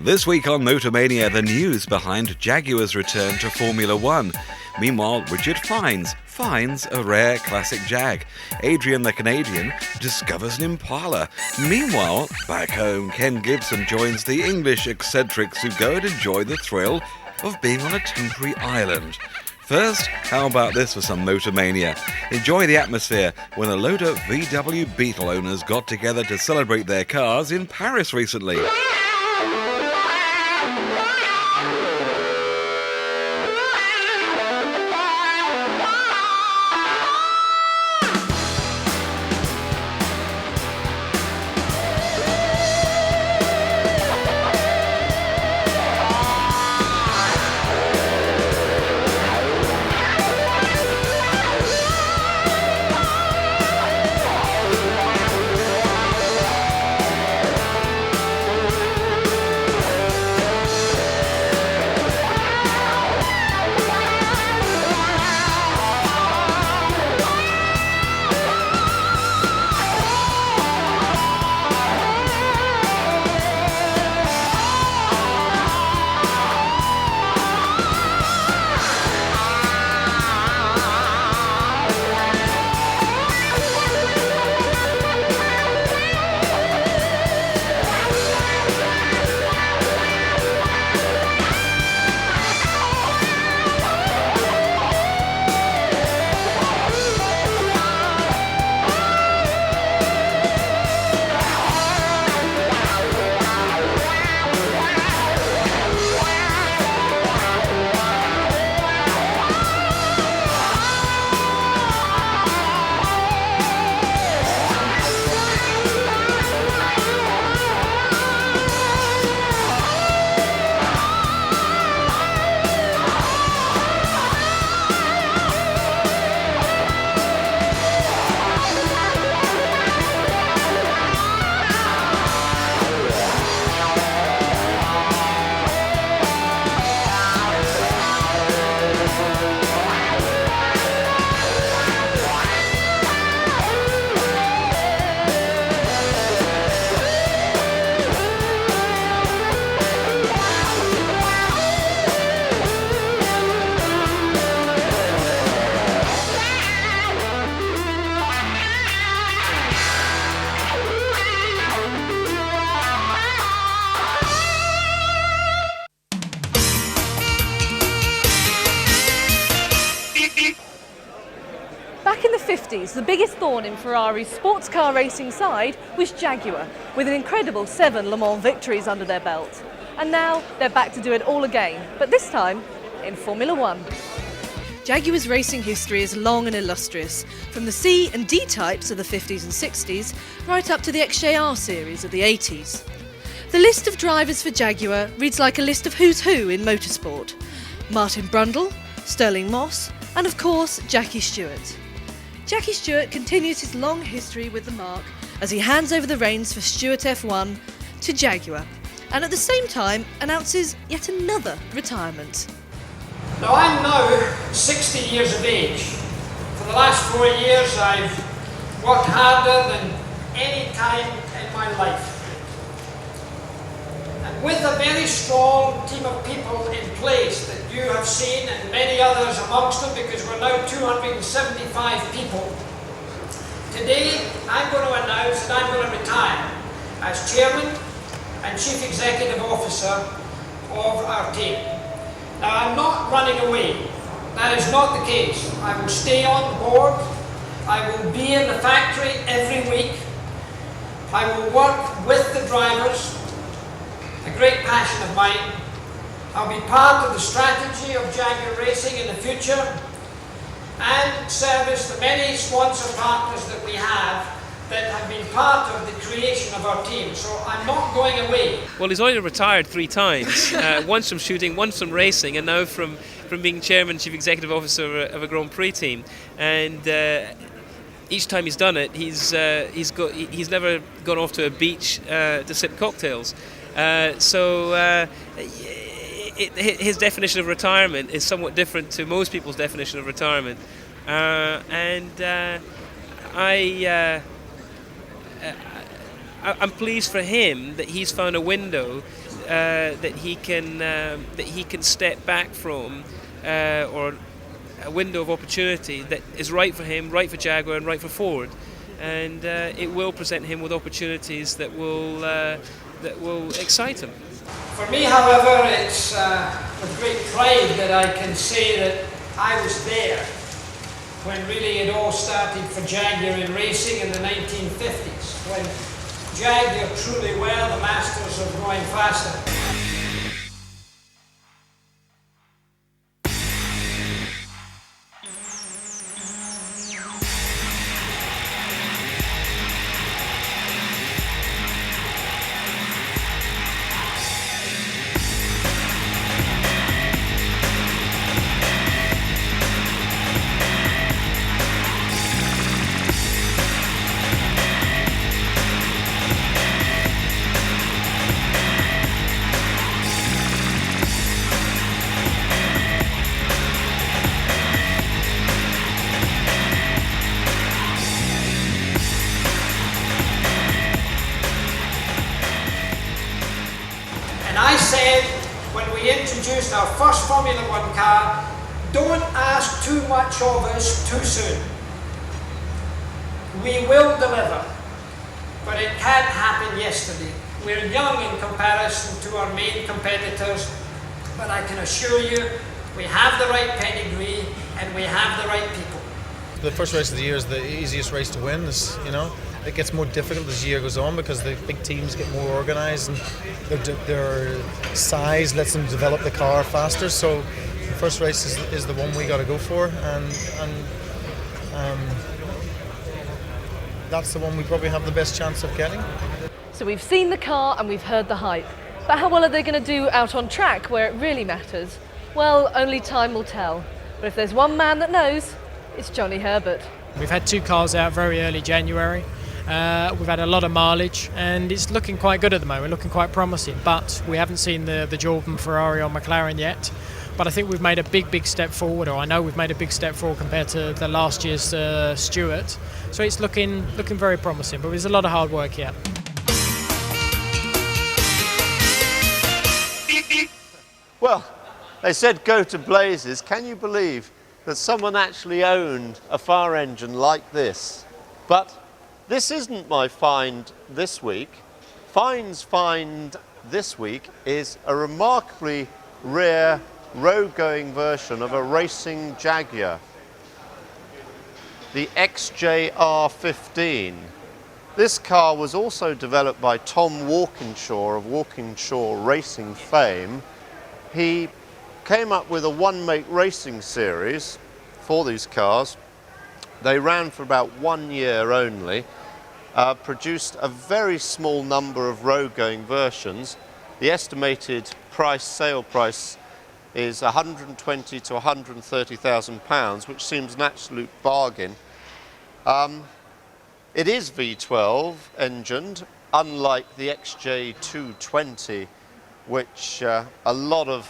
This week on Motor Mania, the news behind Jaguar's return to Formula One. Meanwhile, Richard finds a rare classic Jag. Adrian the Canadian discovers an Impala. Meanwhile, back home, Ken Gibson joins the English eccentrics who go and enjoy the thrill of being on a temporary island. First, how about this for some Motor Mania? Enjoy the atmosphere when a load of VW Beetle owners got together to celebrate their cars in Paris recently. Back in the 50s, the biggest thorn in Ferrari's sports car racing side was Jaguar, with an incredible 7 Le Mans victories under their belt. And now they're back to do it all again, but this time in Formula One. Jaguar's racing history is long and illustrious, from the C and D types of the 50s and 60s, right up to the XJR series of the 80s. The list of drivers for Jaguar reads like a list of who's who in motorsport. Martin Brundle, Sterling Moss, and of course Jackie Stewart. Jackie Stewart continues his long history with the marque as he hands over the reins for Stewart F1 to Jaguar, and at the same time announces yet another retirement. Now I'm now 60 years of age. For the last 4 years I've worked harder than any time in my life. And with a very strong team of people in place that you have seen and many others amongst them, because we're now 275 people, today I'm going to announce that I'm going to retire as Chairman and Chief Executive Officer of our team. Now I'm not running away, that is not the case. I will stay on board, I will be in the factory every week, I will work with the drivers, a great passion of mine. I'll be part of the strategy of Jaguar Racing in the future and service the many sponsor partners that we have that have been part of the creation of our team, so I'm not going away. Well, he's already retired 3 times, once from shooting, once from racing, and now from being chairman, chief executive officer of a Grand Prix team. And each time he's done it, he's never gone off to a beach to sip cocktails. His definition of retirement is somewhat different to most people's definition of retirement, I'm pleased for him that he's found a window that he can step back from, or a window of opportunity that is right for him, right for Jaguar, and right for Ford, and it will present him with opportunities that will excite him. For me, however, it's with great pride that I can say that I was there when really it all started for Jaguar in racing in the 1950s, when Jaguar truly were the masters of going faster. I said when we introduced our first Formula One car, don't ask too much of us too soon. We will deliver, but it can't happen yesterday. We're young in comparison to our main competitors, but I can assure you we have the right pedigree and we have the right people. The first race of the year is the easiest race to win. It gets more difficult as the year goes on because the big teams get more organised and their size lets them develop the car faster. So the first race is the one we got to go for, and that's the one we probably have the best chance of getting. So we've seen the car and we've heard the hype, but how well are they going to do out on track where it really matters? Well, only time will tell. But if there's one man that knows, it's Johnny Herbert. We've had two cars out very early January. We've had a lot of mileage and it's looking quite good at the moment, looking quite promising, but we haven't seen the Jordan, Ferrari or McLaren yet. But I think we've made a big step forward, or I know we've made a big step forward compared to the last year's Stewart. So it's looking very promising, but there's a lot of hard work yet. Well, they said go to blazes. Can you believe that someone actually owned a fire engine like this? But this isn't my find this week. Fiennes' find this week is a remarkably rare road-going version of a racing Jaguar, the XJR15. This car was also developed by Tom Walkinshaw of Walkinshaw racing fame. He came up with a one-make racing series for these cars. They ran for about 1 year only, produced a very small number of road-going versions. The estimated sale price is £120,000 to £130,000, which seems an absolute bargain. It is V12 engined, unlike the XJ220, which a lot of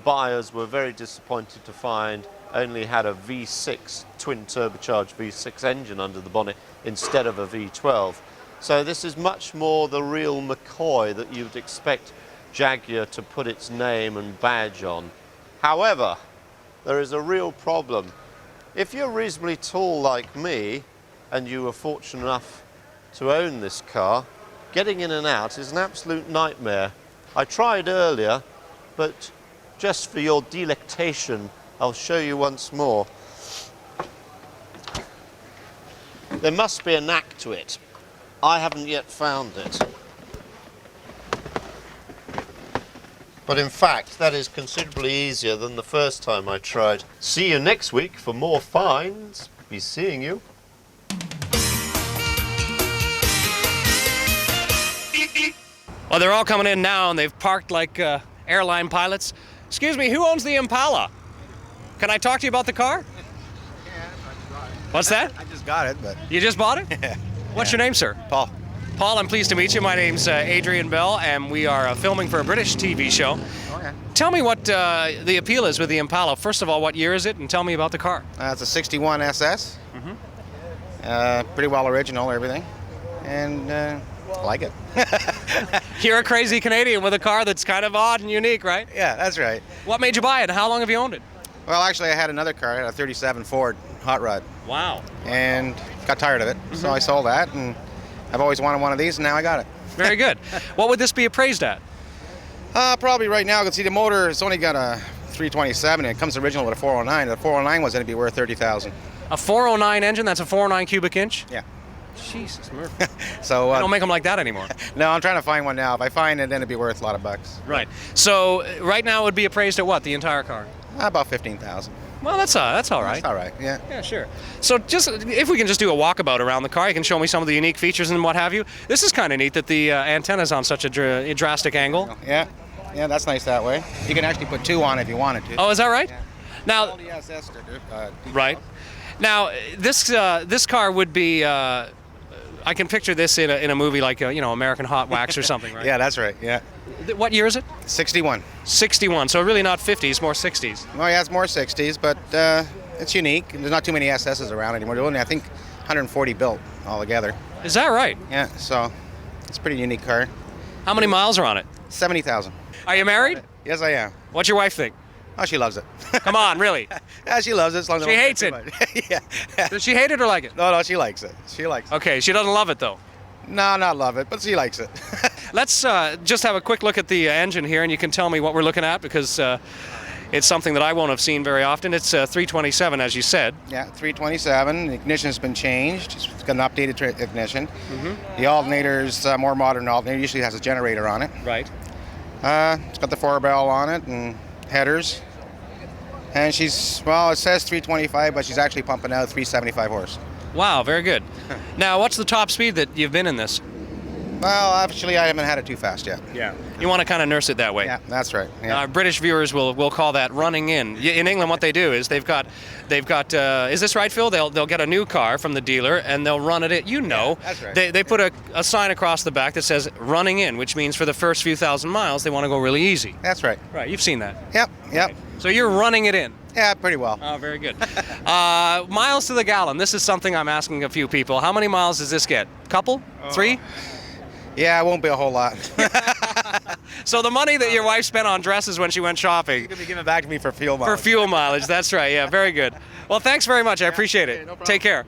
buyers were very disappointed to find only had a V6, twin turbocharged V6 engine under the bonnet instead of a V12. So this is much more the real McCoy that you'd expect Jaguar to put its name and badge on. However, there is a real problem. If you're reasonably tall like me and you were fortunate enough to own this car, getting in and out is an absolute nightmare. I tried earlier, but just for your delectation, I'll show you once more. There must be a knack to it. I haven't yet found it. But in fact, that is considerably easier than the first time I tried. See you next week for more finds. Be seeing you. Well, they're all coming in now and they've parked like airline pilots. Excuse me, who owns the Impala? Can I talk to you about the car? What's that? I just got it, but... You just bought it? Yeah. What's your name, sir? Paul. Paul, I'm pleased to meet you. My name's Adrian Bell, and we are filming for a British TV show. Okay. Tell me what the appeal is with the Impala. First of all, what year is it, and tell me about the car. It's a 61 SS. Pretty well original, everything. And I like it. You're a crazy Canadian with a car that's kind of odd and unique, right? Yeah, that's right. What made you buy it? How long have you owned it? Well, actually, I had another car. I had a 37 Ford Hot Rod. Wow. And got tired of it. So I sold that, and I've always wanted one of these, and now I got it. Very good. What would this be appraised at? Probably right now, you can see the motor, it's only got a 327, and it comes original with a 409. The 409 was going to be worth $30,000. A 409 engine, that's a 409 cubic inch? Yeah. Jesus, Murphy. So They don't make them like that anymore. No, I'm trying to find one now. If I find it, then it'd be worth a lot of bucks. Right. So right now it would be appraised at what, the entire car? About 15,000. Well, that's all right. That's all right, yeah. Yeah, sure. So just if we can just do a walkabout around the car, you can show me some of the unique features and what have you. This is kind of neat that the antenna's on such a drastic angle. Yeah, that's nice that way. You can actually put two on if you wanted to. Oh, is that right? Yeah. Now, All the SS sticker, right. Now, this car would be. I can picture this in a movie like American Hot Wax or something, right? Yeah, that's right. Yeah. What year is it? 61. 61. So really not 50s, more 60s. Oh yeah, it's more 60s, but it's unique. There's not too many SSs around anymore. There's only, I think, 140 built altogether. Is that right? Yeah. So it's a pretty unique car. How many miles are on it? 70,000. Are you married? Yes, I am. What's your wife think? Oh, she loves it. Come on, really? Yeah, she loves it. As long as She I don't hates say it. too much. Does she hate it or like it? No, she likes it. She likes it. Okay, she doesn't love it though. No, not love it, but she likes it. Let's just have a quick look at the engine here, and you can tell me what we're looking at because it's something that I won't have seen very often. It's 327, as you said. Yeah, 327. The ignition's been changed. It's got an updated ignition. The alternator's more modern alternator. Usually has a generator on it. Right. It's got the 4-bell on it and headers. And she's, well, it says 325, but she's actually pumping out 375 horse. Wow, very good. Now, what's the top speed that you've been in this? Well, actually, I haven't had it too fast yet. Yeah. You want to kind of nurse it that way. Yeah, that's right. Yeah. British viewers will call that running in. In England, what they do is they've got. Is this right, Phil? They'll get a new car from the dealer and they'll run it. Yeah, that's right. They put a sign across the back that says "running in," which means for the first few thousand miles they want to go really easy. That's right. Right. You've seen that. Yep. Okay. So you're running it in. Yeah, pretty well. Oh, very good. Miles to the gallon. This is something I'm asking a few people. How many miles does this get? Couple? 3? Yeah, it won't be a whole lot. So the money that your wife spent on dresses when she went shopping. She's going to be giving back to me for fuel mileage. For fuel mileage, that's right. Yeah, very good. Well, thanks very much. I appreciate it. No problem. Take care.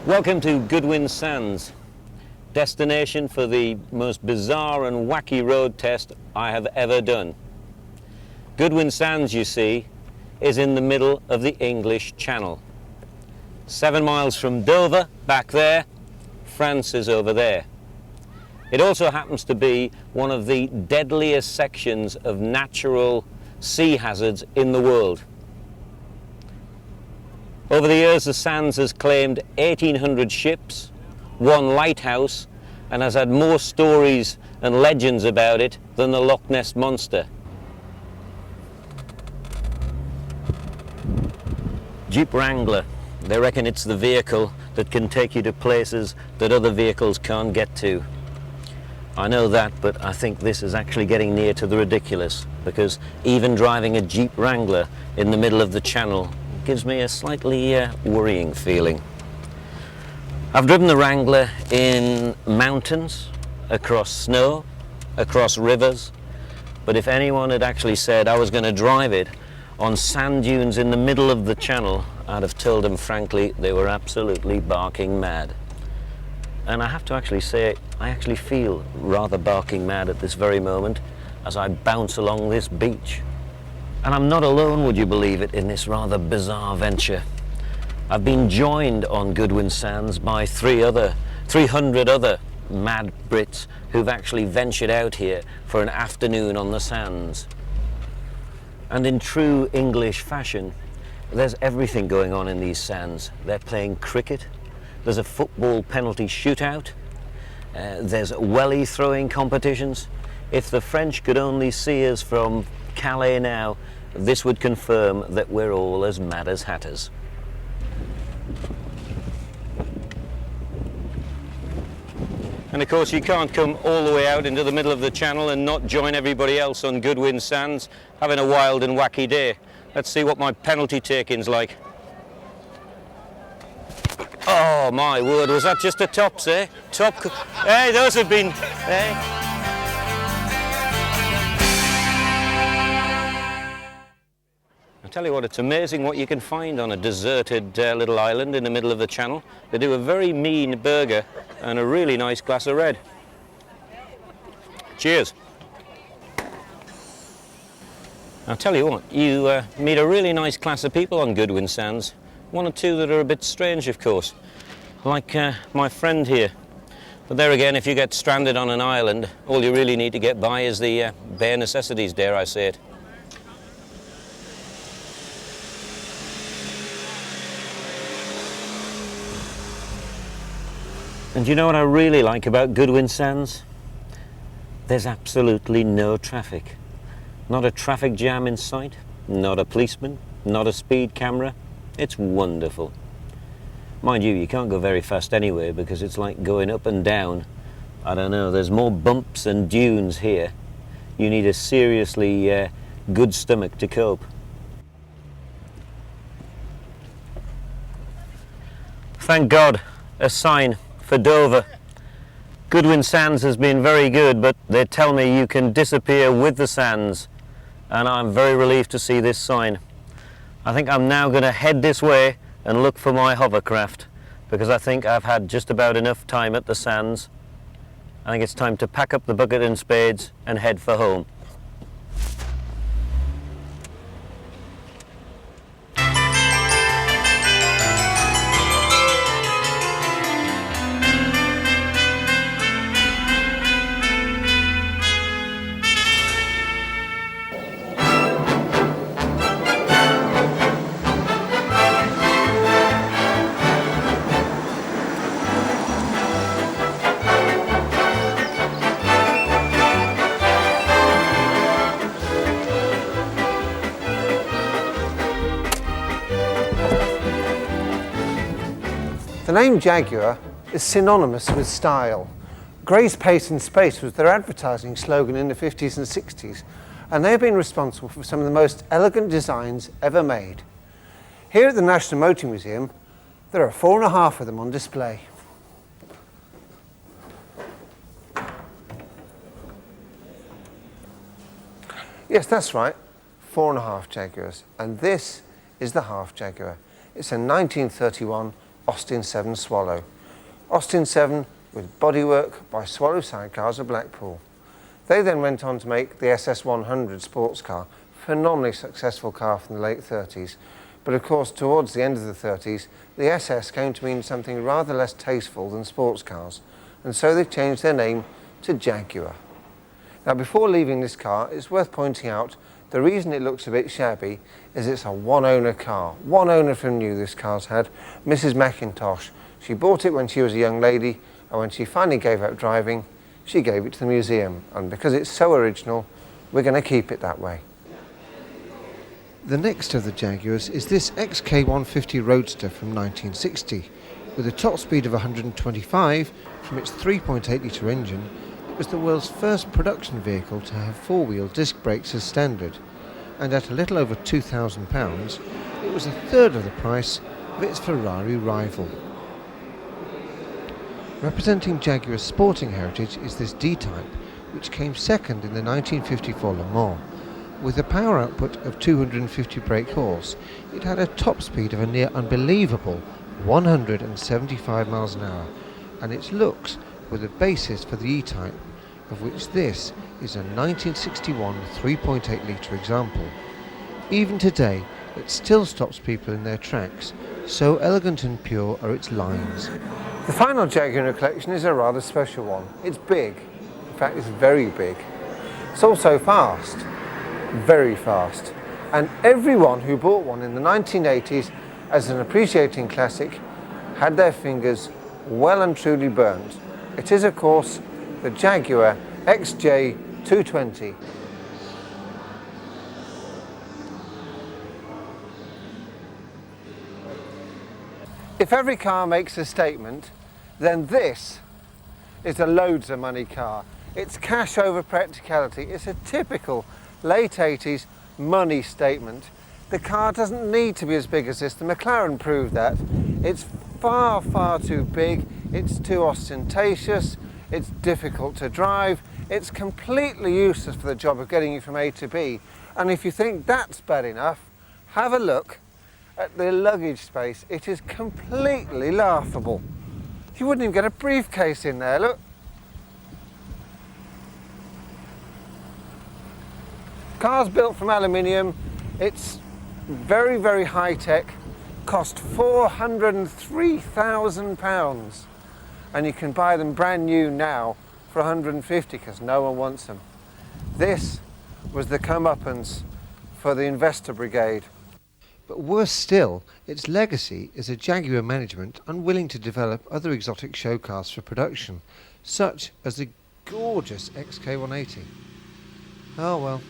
Welcome to Goodwin Sands, destination for the most bizarre and wacky road test I have ever done. Goodwin Sands, you see, is in the middle of the English Channel. 7 miles from Dover, back there, France is over there. It also happens to be one of the deadliest sections of natural sea hazards in the world. Over the years, the Sands has claimed 1,800 ships, 1 lighthouse, and has had more stories and legends about it than the Loch Ness Monster. Jeep Wrangler. They reckon it's the vehicle that can take you to places that other vehicles can't get to. I know that, but I think this is actually getting near to the ridiculous, because even driving a Jeep Wrangler in the middle of the Channel gives me a slightly worrying feeling. I've driven the Wrangler in mountains, across snow, across rivers, but if anyone had actually said I was going to drive it on sand dunes in the middle of the Channel, I'd have told them frankly they were absolutely barking mad. And I have to actually say, I actually feel rather barking mad at this very moment as I bounce along this beach. And I'm not alone, would you believe it, in this rather bizarre venture. I've been joined on Goodwin Sands by 300 other mad Brits who've actually ventured out here for an afternoon on the sands. And in true English fashion, there's everything going on in these sands. They're playing cricket, there's a football penalty shootout, there's welly throwing competitions. If the French could only see us from Calais now, this would confirm that we're all as mad as hatters. And of course you can't come all the way out into the middle of the channel and not join everybody else on Goodwin Sands having a wild and wacky day. Let's see what my penalty taking's like. Oh my word, was that just a tops, eh? Hey, those have been, eh? Tell you what, it's amazing what you can find on a deserted little island in the middle of the channel. They do a very mean burger and a really nice glass of red. Cheers. I'll tell you what, you meet a really nice class of people on Goodwin Sands. One or two that are a bit strange, of course, like my friend here. But there again, if you get stranded on an island, all you really need to get by is the bare necessities, dare I say it. And you know what I really like about Goodwin Sands? There's absolutely no traffic. Not a traffic jam in sight, not a policeman, not a speed camera. It's wonderful. Mind you, you can't go very fast anyway because it's like going up and down. I don't know, there's more bumps and dunes here. You need a seriously good stomach to cope. Thank God, a sign for Dover. Goodwin Sands has been very good, but they tell me you can disappear with the sands, and I'm very relieved to see this sign. I think I'm now going to head this way and look for my hovercraft, because I think I've had just about enough time at the sands. I think it's time to pack up the bucket and spades and head for home. The name Jaguar is synonymous with style. Grace, pace and space was their advertising slogan in the 50s and 60s, and they've been responsible for some of the most elegant designs ever made. Here at the National Motor Museum, there are 4.5 of them on display. Yes, that's right, 4.5 Jaguars, and this is the half Jaguar. It's a 1931 Austin 7 Swallow. Austin 7 with bodywork by Swallow Sidecars of Blackpool. They then went on to make the SS100 sports car, phenomenally successful car from the late 30s. But of course, towards the end of the 30s, the SS came to mean something rather less tasteful than sports cars, and so they changed their name to Jaguar. Now, before leaving this car, it's worth pointing out the reason it looks a bit shabby is it's a one-owner car. One owner from new this car's had, Mrs. McIntosh. She bought it when she was a young lady, and when she finally gave up driving, she gave it to the museum. And because it's so original, we're going to keep it that way. The next of the Jaguars is this XK150 Roadster from 1960. With a top speed of 125 from its 3.8 litre engine, it was the world's first production vehicle to have four-wheel disc brakes as standard, and at a little over £2,000, it was a third of the price of its Ferrari rival. Representing Jaguar's sporting heritage is this D-Type, which came second in the 1954 Le Mans. With a power output of 250 brake horse, it had a top speed of a near unbelievable 175 miles an hour, and its looks were the basis for the E-Type, of which this is a 1961 3.8 litre example. Even today, it still stops people in their tracks, so elegant and pure are its lines. The final Jaguar in the collection is a rather special one. It's big, in fact it's very big. It's also fast, very fast, and everyone who bought one in the 1980s as an appreciating classic had their fingers well and truly burned. It is, of course, the Jaguar XJ220. If every car makes a statement, then this is a loads of money car. It's cash over practicality. It's a typical late 80s money statement. The car doesn't need to be as big as this. The McLaren proved that. It's far, far too big. It's too ostentatious. It's difficult to drive. It's completely useless for the job of getting you from A to B. And if you think that's bad enough, have a look at the luggage space. It is completely laughable. You wouldn't even get a briefcase in there, look. Car's built from aluminium. It's very, very high tech. Cost £403,000. And you can buy them brand new now for 150 because no one wants them. This was the comeuppance for the investor brigade. But worse still, its legacy is a Jaguar management unwilling to develop other exotic show cars for production, such as the gorgeous XK180. Oh well,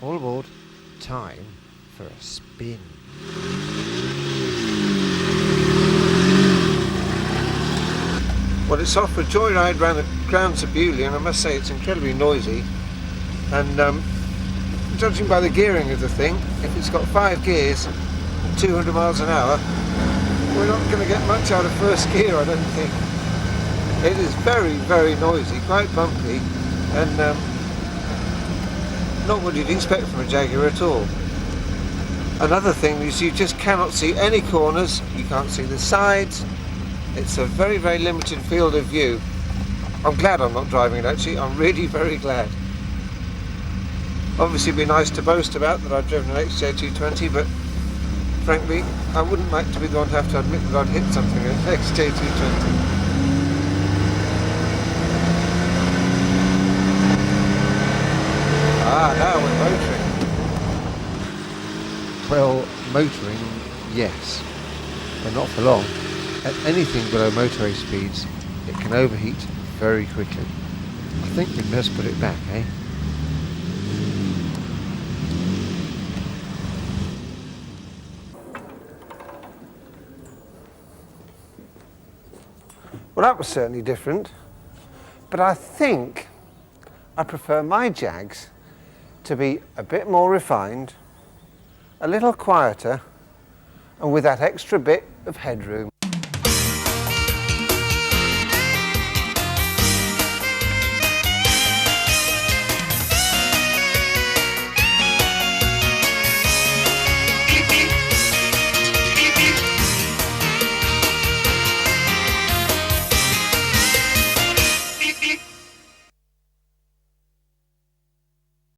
all aboard, time for a spin. Well, it's off for a joyride round the grounds of BEAULIEU, and I must say it's incredibly noisy. And judging by the gearing of the thing, if it's got 5 gears, 200 miles an hour, we're not going to get much out of first gear, I don't think. It is very, very noisy, quite bumpy, and not what you'd expect from a Jaguar at all. Another thing is you just cannot see any corners, you can't see the sides. It's a very, very limited field of view. I'm glad I'm not driving it actually, I'm really very glad. Obviously it'd be nice to boast about that I've driven an XJ220, but frankly, I wouldn't like to be the one to have to admit that I'd hit something in an XJ220. Ah, now we're motoring. Well, motoring, yes, but not for long. At anything below motorway speeds, it can overheat very quickly. I think we best put it back, eh? Well, that was certainly different, but I think I prefer my Jags to be a bit more refined, a little quieter, and with that extra bit of headroom.